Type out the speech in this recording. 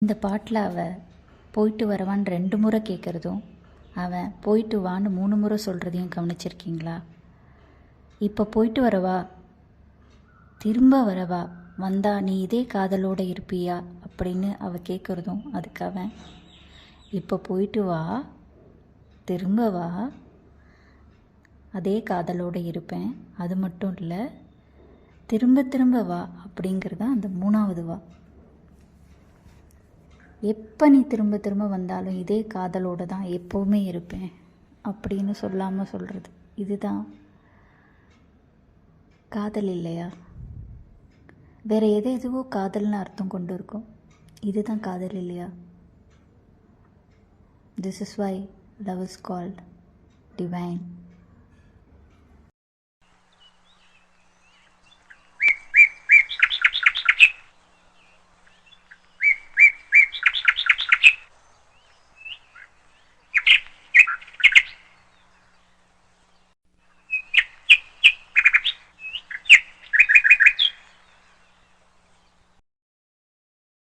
இந்த பாட்டில் அவள் போயிட்டு வரவான்னு 2 முறை கேட்குறதும் அவன் போயிட்டு வான்னு 3 முறை சொல்கிறதையும் கவனிச்சிருக்கீங்களா? இப்போ போயிட்டு வரவா, திரும்ப வரவா, வந்தா நீ இதே காதலோடு இருப்பியா அப்படின்னு அவள் கேட்குறதும் அதுக்கு அவன் இப்போ போயிட்டு வா, திரும்ப வா, அதே காதலோடு இருப்பேன், அது மட்டும் இல்லை திரும்ப திரும்ப வா அப்படிங்கிறது தான் அந்த 3வது வா. எப்போ நீ திரும்ப திரும்ப வந்தாலும் இதே காதலோடு தான் எப்போவுமே இருப்பேன் அப்படின்னு சொல்லாமல் சொல்கிறது, இதுதான் காதல் இல்லையா? வேறு எதுவோ காதல்னு அர்த்தம் கொண்டு இருக்கும், இதுதான் காதல் இல்லையா? This is why love is called divine.